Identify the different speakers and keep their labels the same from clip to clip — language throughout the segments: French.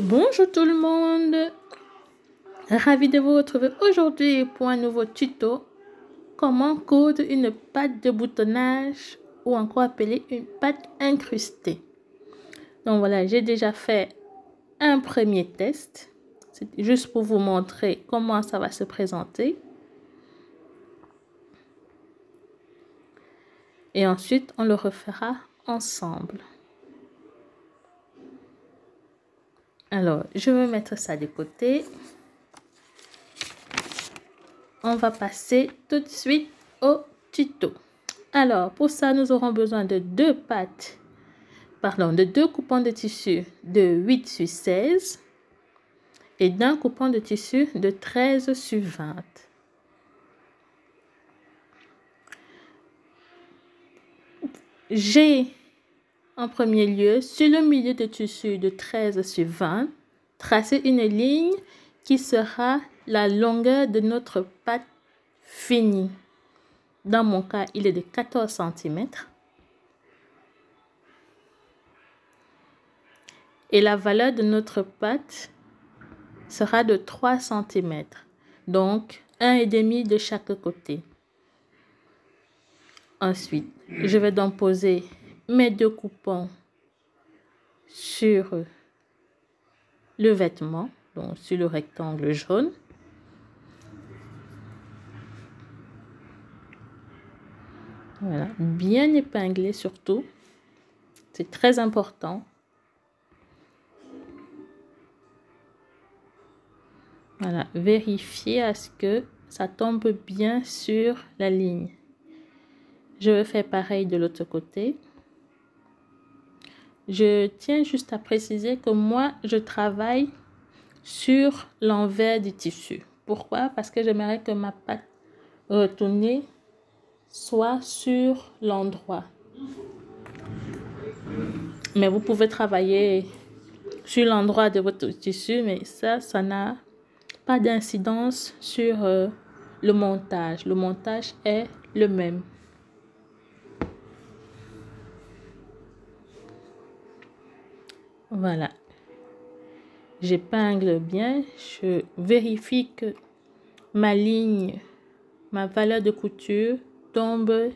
Speaker 1: Bonjour tout le monde, ravi de vous retrouver aujourd'hui pour un nouveau tuto comment coudre une patte de boutonnage ou encore appelée une patte incrustée. Donc voilà, j'ai déjà fait un premier test, c'est juste pour vous montrer comment ça va se présenter. Et ensuite, on le refera ensemble. Alors, je vais mettre ça de côté. On va passer tout de suite au tuto. Alors, pour ça, nous aurons besoin de deux coupons de tissu de 8 sur 16 et d'un coupon de tissu de 13 sur 20. J'ai en premier lieu, sur le milieu de tissu de 13 sur 20, tracé une ligne qui sera la longueur de notre patte finie. Dans mon cas, il est de 14 cm. Et la valeur de notre patte sera de 3 cm. Donc, 1,5 de chaque côté. Ensuite, je vais donc poser mes deux coupons sur le vêtement, donc sur le rectangle jaune. Voilà, bien épinglé surtout. C'est très important. Voilà, vérifiez à ce que ça tombe bien sur la ligne. Je vais faire pareil de l'autre côté. Je tiens juste à préciser que moi, je travaille sur l'envers du tissu. Pourquoi? Parce que j'aimerais que ma patte retournée soit sur l'endroit. Mais vous pouvez travailler sur l'endroit de votre tissu, mais ça n'a pas d'incidence sur le montage. Le montage est le même. Voilà. J'épingle bien. Je vérifie que ma valeur de couture tombe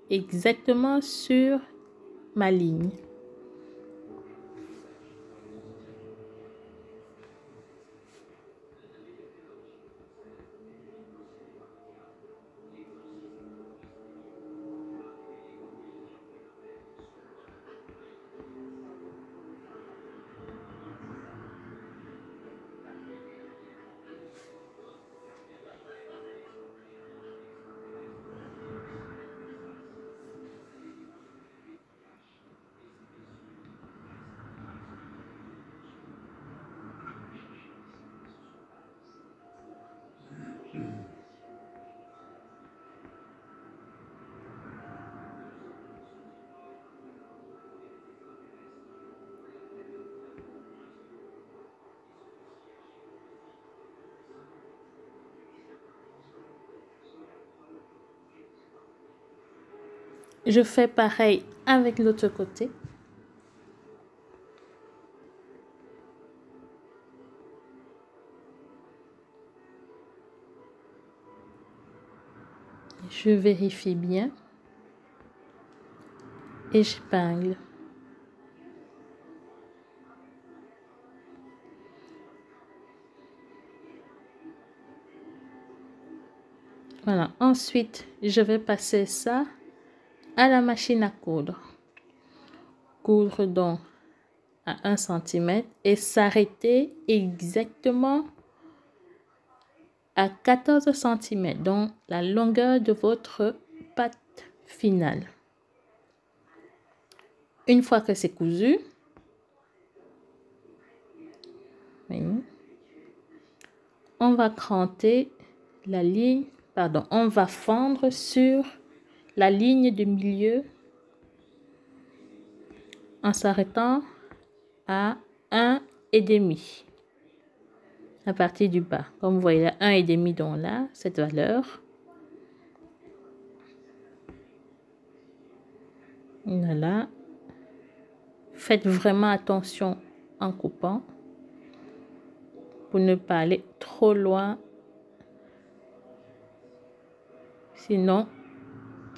Speaker 1: exactement sur ma ligne. Je fais pareil avec l'autre côté. Je vérifie bien et j'épingle. Voilà. Ensuite, je vais passer ça à la machine à coudre. Coudre donc à 1 cm et s'arrêter exactement à 14 cm, donc la longueur de votre patte finale. Une fois que c'est cousu, on va cranter la ligne, on va fendre sur la ligne de milieu en s'arrêtant à 1,5 à partir du bas. Comme vous voyez, 1,5 donc là, cette valeur. Voilà. Faites vraiment attention en coupant. pour ne pas aller trop loin. Sinon,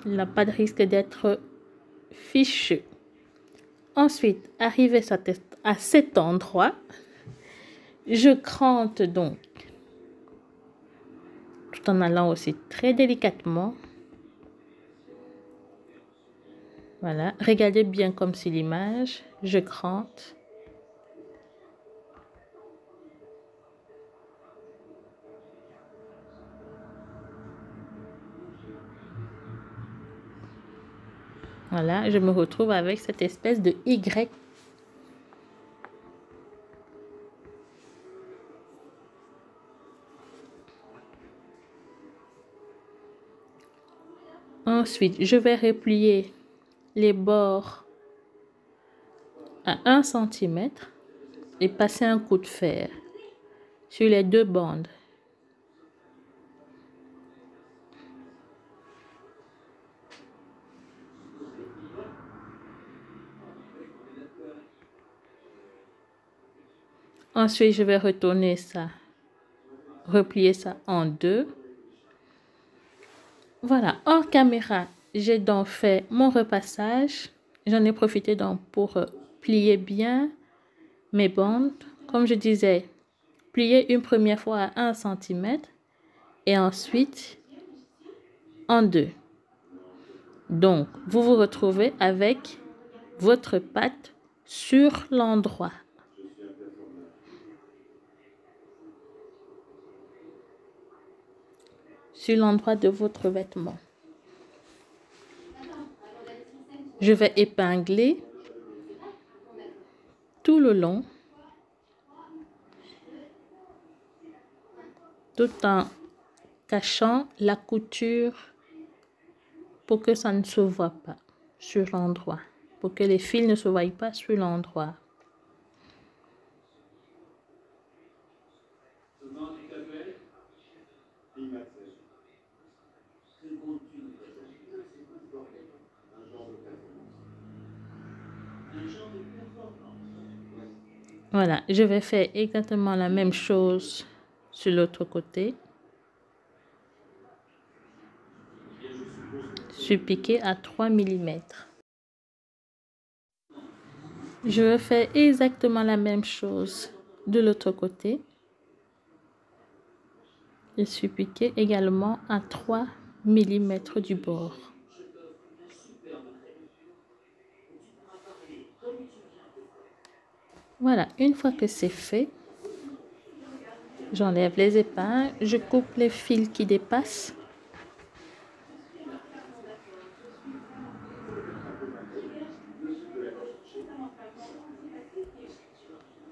Speaker 1: la pâte risque d'être fichue. Ensuite, arrivé à cet endroit, je crante donc, tout en allant aussi très délicatement. Voilà, regardez bien comme sur l'image, je crante. Voilà, je me retrouve avec cette espèce de Y. Ensuite, je vais replier les bords à 1 cm et passer un coup de fer sur les 2 bandes. Ensuite, je vais retourner ça, replier ça en 2. Voilà, hors caméra, j'ai donc fait mon repassage. J'en ai profité donc pour plier bien mes bandes. Comme je disais, plier une première fois à 1 cm et ensuite en 2. Donc, vous vous retrouvez avec votre pâte sur l'endroit. Sur l'endroit de votre vêtement. Je vais épingler tout le long, tout en cachant la couture pour que ça ne se voit pas sur l'endroit, pour que les fils ne se voient pas sur l'endroit. Voilà, je vais faire exactement la même chose sur l'autre côté. Surpiquer à 3 mm. Je vais faire exactement la même chose de l'autre côté. Je surpiquer également à 3 mm du bord. Voilà, une fois que c'est fait, j'enlève les épingles, je coupe les fils qui dépassent.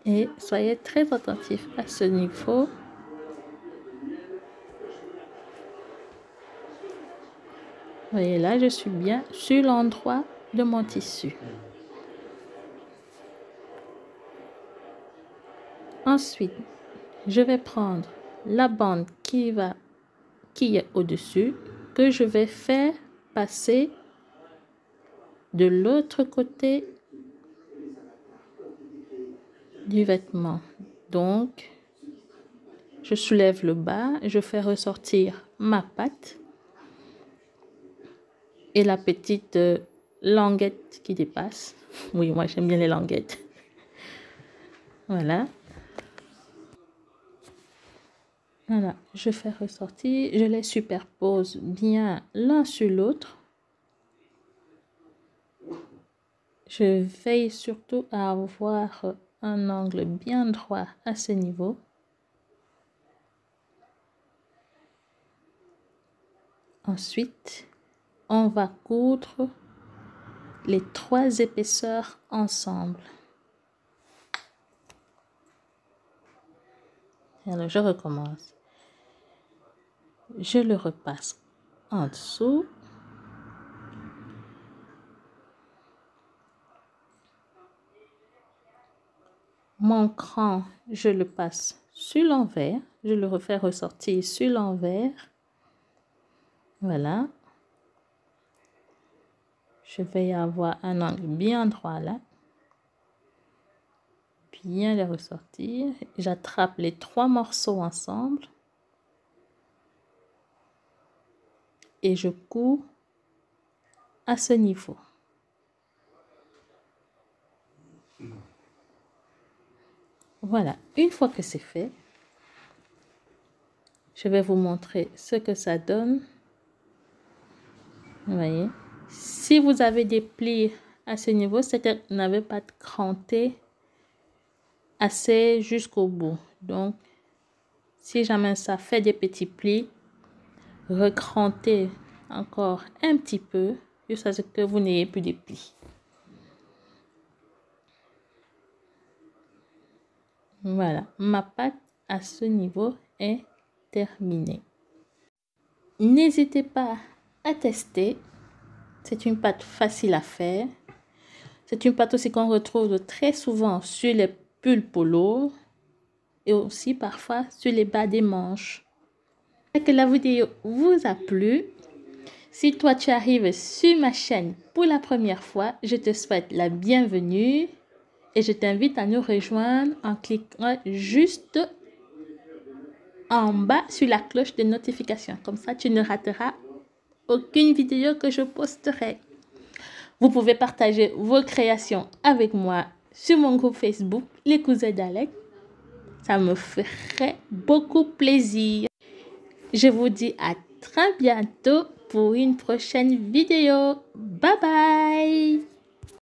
Speaker 1: Et soyez très attentifs à ce niveau. Vous voyez là, je suis bien sur l'endroit de mon tissu. Ensuite, je vais prendre la bande qui est au-dessus, que je vais faire passer de l'autre côté du vêtement. Donc, je soulève le bas, je fais ressortir ma pâte et la petite languette qui dépasse. Oui, moi j'aime bien les languettes. Voilà. Voilà, je fais ressortir, je les superpose bien l'un sur l'autre. Je veille surtout à avoir un angle bien droit à ce niveau. Ensuite, on va coudre les 3 épaisseurs ensemble. Alors, je recommence. Je le repasse en dessous. Mon cran, je le passe sur l'envers. Je le refais ressortir sur l'envers. Voilà. Je vais avoir un angle bien droit là. bien les ressortir. J'attrape les 3 morceaux ensemble. Et je couds à ce niveau. Voilà, une fois que c'est fait, je vais vous montrer ce que ça donne. Vous voyez, si vous avez des plis à ce niveau, c'est que vous n'avez pas cranté assez jusqu'au bout. Donc, si jamais ça fait des petits plis, recrantez encore un petit peu jusqu'à ce que vous n'ayez plus de plis. Voilà, ma pâte à ce niveau est terminée. N'hésitez pas à tester. C'est une pâte facile à faire. C'est une pâte aussi qu'on retrouve très souvent sur les pulls polo et aussi parfois sur les bas des manches. J'espère que la vidéo vous a plu. Si toi tu arrives sur ma chaîne pour la première fois, je te souhaite la bienvenue et je t'invite à nous rejoindre en cliquant juste en bas sur la cloche de notification. Comme ça, tu ne rateras aucune vidéo que je posterai. Vous pouvez partager vos créations avec moi sur mon groupe Facebook, Les Cousins d'Alex. Ça me ferait beaucoup plaisir. Je vous dis à très bientôt pour une prochaine vidéo. Bye bye!